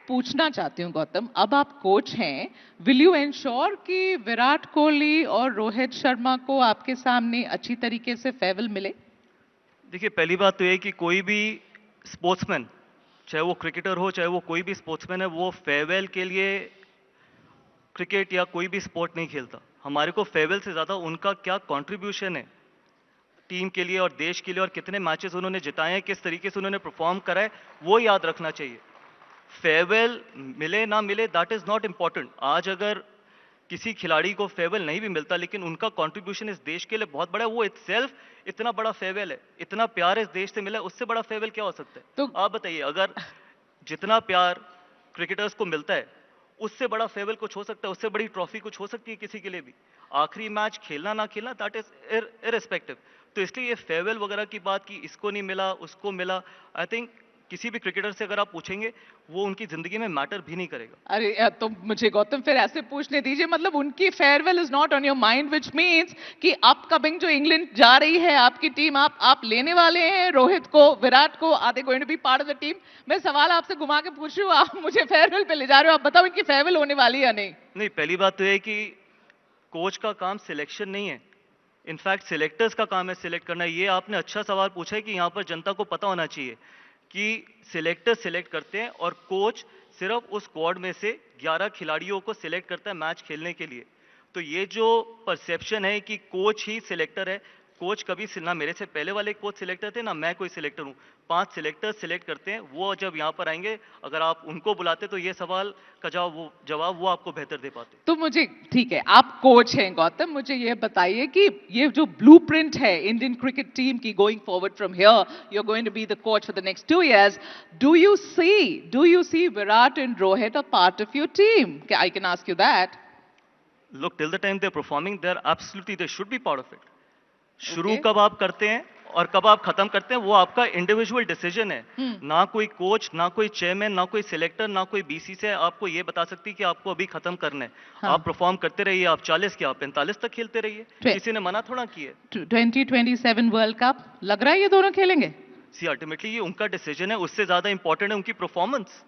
पूछना चाहती हूँ गौतम, अब आप कोच हैं, विल यू एंश्योर कि विराट कोहली और रोहित शर्मा को आपके सामने अच्छी तरीके से फेयरवेल मिले? देखिए, पहली बात तो ये कि कोई भी स्पोर्ट्समैन, चाहे वो क्रिकेटर हो चाहे वो कोई भी स्पोर्ट्समैन है, वो फेयरवेल के लिए क्रिकेट या कोई भी स्पोर्ट नहीं खेलता। हमारे को फेयरवेल से ज़्यादा उनका क्या कंट्रीब्यूशन है टीम के लिए और देश के लिए, और कितने मैचेस उन्होंने जिताए हैं, किस तरीके से उन्होंने परफॉर्म करा है, वो याद रखना चाहिए। फेयरवेल मिले ना मिले, दैट इज नॉट इंपॉर्टेंट। आज अगर किसी खिलाड़ी को फेयरवेल नहीं भी मिलता लेकिन उनका कंट्रीब्यूशन इस देश के लिए बहुत बड़ा है, वो इटसेल्फ इतना बड़ा फेयरवेल है, इतना प्यार इस देश से मिला है, उससे बड़ा फेयरवेल क्या हो सकता है? तो आप बताइए, अगर जितना प्यार क्रिकेटर्स को मिलता है उससे बड़ा फेयरवेल कुछ हो सकता है? उससे बड़ी ट्रॉफी कुछ हो सकती है किसी के लिए भी? आखिरी मैच खेलना ना खेलना, दैट इज इररिस्पेक्टिव। तो इसलिए ये फेयरवेल वगैरह की बात की इसको नहीं मिला उसको मिला, आई थिंक किसी भी क्रिकेटर से अगर आप पूछेंगे वो उनकी जिंदगी में मैटर भी नहीं करेगा। अरे तो मुझे गौतम फिर ऐसे पूछने दीजिए, मतलब उनकी farewell is not on your mind, which means कि अपकमिंग जो इंग्लैंड जा रही है आपकी टीम, आप लेने वाले हैं रोहित को, विराट को, are they going to be part of the team? मैं सवाल आपसे घुमा के पूछ रही हूँ, आप मुझे फेयरवेल पे ले जा रहे हो, आप बताओ इनकी फेयरवेल होने वाली है या नहीं? नहीं, पहली बात तो है कि कोच का काम सिलेक्शन नहीं है, इनफैक्ट सिलेक्टर्स का काम है सिलेक्ट करना। ये आपने अच्छा सवाल पूछा है कि यहाँ पर जनता को पता होना चाहिए कि सिलेक्टर सिलेक्ट करते हैं और कोच सिर्फ उस स्क्वाड में से 11 खिलाड़ियों को सिलेक्ट करता है मैच खेलने के लिए। तो ये जो परसेप्शन है कि कोच ही सिलेक्टर है, कोच कभी ना मेरे से पहले वाले कोच सिलेक्टर थे ना मैं कोई सिलेक्टर हूँ। 5 सिलेक्टर सिलेक्ट करते हैं, वो जब यहाँ पर आएंगे अगर आप उनको बुलाते तो ये सवाल का जवाब वो आपको बेहतर दे पाते। तो मुझे ठीक है, आप कोच हैं गौतम, मुझे ये बताइए कि ये जो ब्लूप्रिंट है इंडियन क्रिकेट टीम की going forward from here, you are going to be the coach for the next 2 years, do you see Virat and Rohit a part of your team? I can ask you that. Look, till the time they're performing, they should be part of it. शुरू Okay. कब आप करते हैं और कब आप खत्म करते हैं वो आपका इंडिविजुअल डिसीजन है। ना कोई कोच, ना कोई चेयरमैन, ना कोई सिलेक्टर, ना कोई बीसीसीआई आपको ये बता सकती कि आपको अभी खत्म करना है। हाँ। आप परफॉर्म करते रहिए, आप 40 के आप 45 तक खेलते रहिए, किसी ने मना थोड़ा किया। 2027 वर्ल्ड कप लग रहा है ये दोनों खेलेंगे? सी अल्टीमेटली ये उनका डिसीजन है, उससे ज्यादा इंपॉर्टेंट है उनकी परफॉर्मेंस।